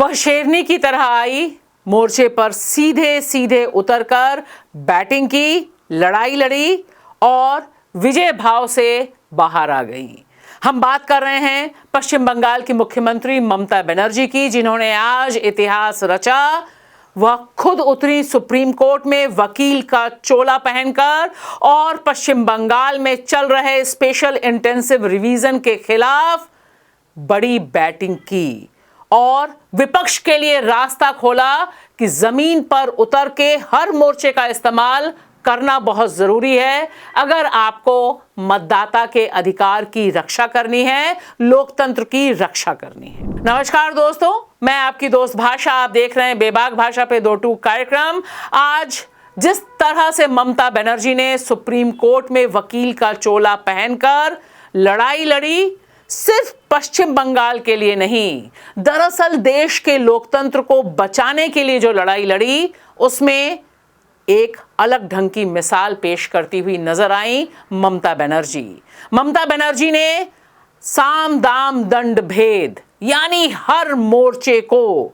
वह शेरनी की तरह आई, मोर्चे पर सीधे सीधे उतरकर बैटिंग की, लड़ाई लड़ी और विजय भाव से बाहर आ गई। हम बात कर रहे हैं पश्चिम बंगाल की मुख्यमंत्री ममता बनर्जी की, जिन्होंने आज इतिहास रचा। वह खुद उतरी सुप्रीम कोर्ट में वकील का चोला पहनकर और पश्चिम बंगाल में चल रहे स्पेशल इंटेंसिव रिवीजन के खिलाफ बड़ी बैटिंग की और विपक्ष के लिए रास्ता खोला कि जमीन पर उतर के हर मोर्चे का इस्तेमाल करना बहुत जरूरी है अगर आपको मतदाता के अधिकार की रक्षा करनी है, लोकतंत्र की रक्षा करनी है। नमस्कार दोस्तों, मैं आपकी दोस्त भाषा, आप देख रहे हैं बेबाक भाषा पे 2 टूक कार्यक्रम। आज जिस तरह से ममता बनर्जी ने सुप्रीम कोर्ट में वकील का चोला पहनकर लड़ाई लड़ी, सिर्फ पश्चिम बंगाल के लिए नहीं, दरअसल देश के लोकतंत्र को बचाने के लिए जो लड़ाई लड़ी, उसमें एक अलग ढंग की मिसाल पेश करती हुई नजर आई ममता बनर्जी। ममता बनर्जी ने साम दाम दंड भेद यानी हर मोर्चे को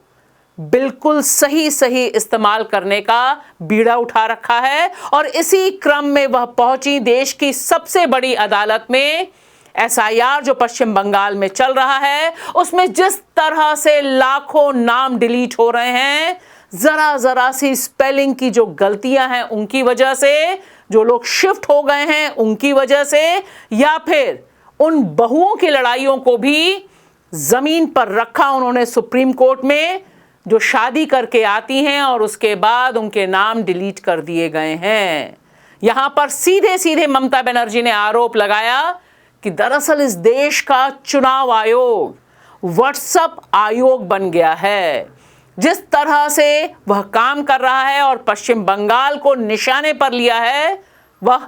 बिल्कुल सही सही इस्तेमाल करने का बीड़ा उठा रखा है और इसी क्रम में वह पहुंची देश की सबसे बड़ी अदालत में। एसआईआर जो पश्चिम बंगाल में चल रहा है, उसमें जिस तरह से लाखों नाम डिलीट हो रहे हैं, जरा सी स्पेलिंग की जो गलतियां हैं उनकी वजह से, जो लोग शिफ्ट हो गए हैं उनकी वजह से, या फिर उन बहुओं की लड़ाइयों को भी जमीन पर रखा उन्होंने सुप्रीम कोर्ट में, जो शादी करके आती हैं और उसके बाद उनके नाम डिलीट कर दिए गए हैं। यहां पर सीधे सीधे ममता बनर्जी ने आरोप लगाया कि दरअसल इस देश का चुनाव आयोग व्हाट्सएप आयोग बन गया है। जिस तरह से वह काम कर रहा है और पश्चिम बंगाल को निशाने पर लिया है, वह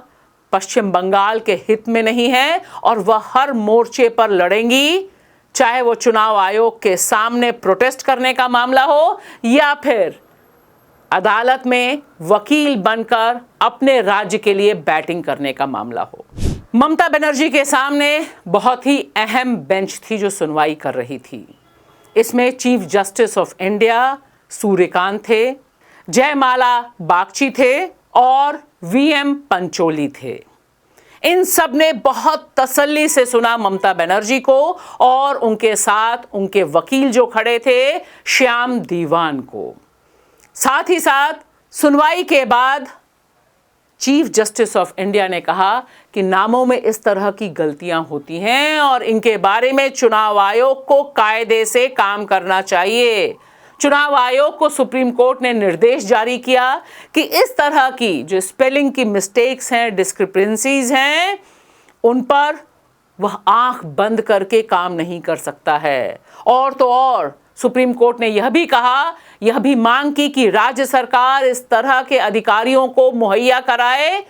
पश्चिम बंगाल के हित में नहीं है और वह हर मोर्चे पर लड़ेंगी, चाहे वो चुनाव आयोग के सामने प्रोटेस्ट करने का मामला हो या फिर अदालत में वकील बनकर अपने राज्य के लिए बैटिंग करने का मामला हो। ममता बनर्जी के सामने बहुत ही अहम बेंच थी जो सुनवाई कर रही थी। इसमें chief justice of India Suryakant थे, जयमाला बागची थे और वीएम पंचोली थे। इन सब ने बहुत तसल्ली से सुना ममता बनर्जी को और उनके साथ उनके वकील जो खड़े थे श्याम दीवान को। साथ ही साथ सुनवाई के बाद चीफ जस्टिस ऑफ इंडिया ने कहा कि नामों में इस तरह की गलतियां होती हैं और इनके बारे में चुनाव आयोग को कायदे से काम करना चाहिए। चुनाव आयोग को सुप्रीम कोर्ट ने निर्देश जारी किया कि इस तरह की जो स्पेलिंग की मिस्टेक्स हैं, डिस्क्रिपेंसीज हैं, उन पर वह आंख बंद करके काम नहीं कर सकता है। और तो और सुप्रीम कोर्ट ने यह भी कहा, यह भी मांग की कि राज्य सरकार इस तरह के अधिकारियों को मुहैया कराए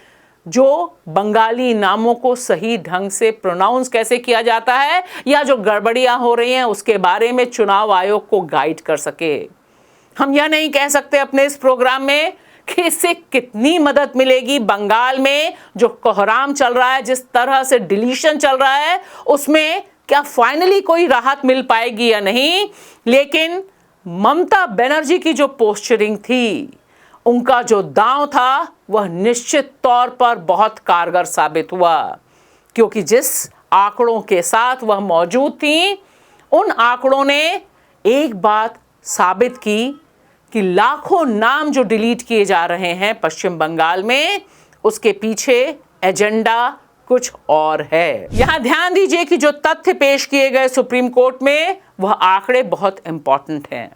जो बंगाली नामों को सही ढंग से प्रोनाउंस कैसे किया जाता है या जो गड़बड़ियां हो रही हैं उसके बारे में चुनाव आयोग को गाइड कर सके। हम यह नहीं कह सकते अपने इस प्रोग्राम में कि इससे कितनी मदद मिलेगी। बंगाल में जो कोहराम चल रहा है, जिस तरह से डिलीशन चल रहा है, उसमें क्या फाइनली कोई राहत मिल पाएगी या नहीं, लेकिन ममता बनर्जी की जो पोस्चरिंग थी, उनका जो दांव था, वह निश्चित तौर पर बहुत कारगर साबित हुआ, क्योंकि जिस आंकड़ों के साथ वह मौजूद थी, उन आंकड़ों ने एक बात साबित की कि लाखों नाम जो डिलीट किए जा रहे हैं पश्चिम बंगाल में, उसके पीछे एजेंडा कुछ और है। यहां ध्यान दीजिए कि जो तथ्य पेश किए गए सुप्रीम कोर्ट में, वह आंकड़े बहुत इंपॉर्टेंट हैं।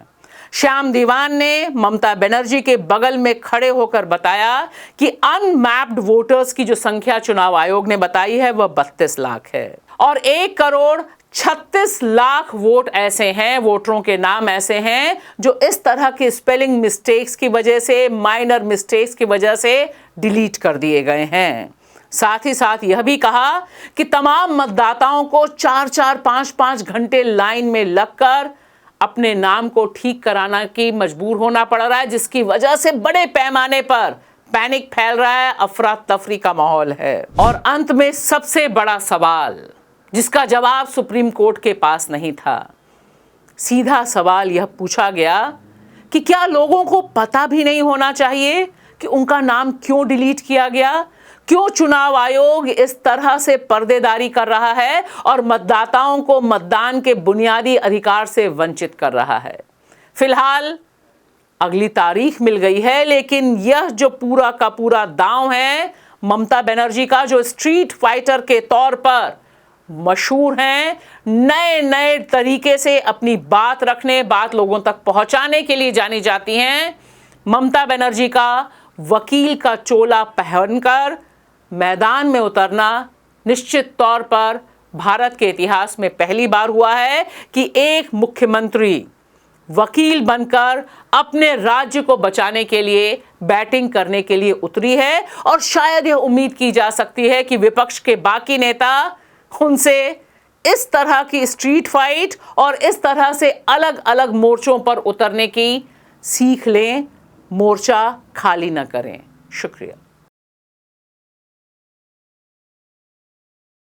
श्याम दीवान ने ममता बनर्जी के बगल में खड़े होकर बताया कि अनमैप्ड वोटर्स की जो संख्या चुनाव आयोग ने बताई है वह 32 लाख है और 1 करोड़ 36 लाख वोट ऐसे हैं, वोटरों के नाम ऐसे हैं जो इस तरह के स्पेलिंग मिस्टेक्स की वजह से, माइनर मिस्टेक्स की वजह से डिलीट कर दिए गए हैं। साथ ही साथ यह भी कहा कि तमाम मतदाताओं को 4-4, 5-5 घंटे लाइन में लगकर अपने नाम को ठीक कराना की मजबूर होना पड़ रहा है, जिसकी वजह से बड़े पैमाने पर पैनिक फैल रहा है, अफरा तफरी का माहौल है। और अंत में सबसे बड़ा सवाल, जिसका जवाब सुप्रीम कोर्ट के पास नहीं था, सीधा सवाल यह पूछा गया कि क्या लोगों को पता भी नहीं होना चाहिए कि उनका नाम क्यों डिलीट किया गया? क्यों चुनाव आयोग इस तरह से पर्देदारी कर रहा है और मतदाताओं को मतदान के बुनियादी अधिकार से वंचित कर रहा है? फिलहाल अगली तारीख मिल गई है, लेकिन यह जो पूरा का पूरा दांव है ममता बनर्जी का, जो स्ट्रीट फाइटर के तौर पर मशहूर हैं, नए नए तरीके से अपनी बात रखने, बात लोगों तक पहुंचाने के लिए जानी जाती हैं, ममता बनर्जी का वकील का चोला पहनकर मैदान में उतरना निश्चित तौर पर भारत के इतिहास में पहली बार हुआ है कि एक मुख्यमंत्री वकील बनकर अपने राज्य को बचाने के लिए बैटिंग करने के लिए उतरी है। और शायद यह उम्मीद की जा सकती है कि विपक्ष के बाकी नेता उनसे इस तरह की स्ट्रीट फाइट और इस तरह से अलग अलग मोर्चों पर उतरने की सीख लें, मोर्चा खाली न करें। शुक्रिया।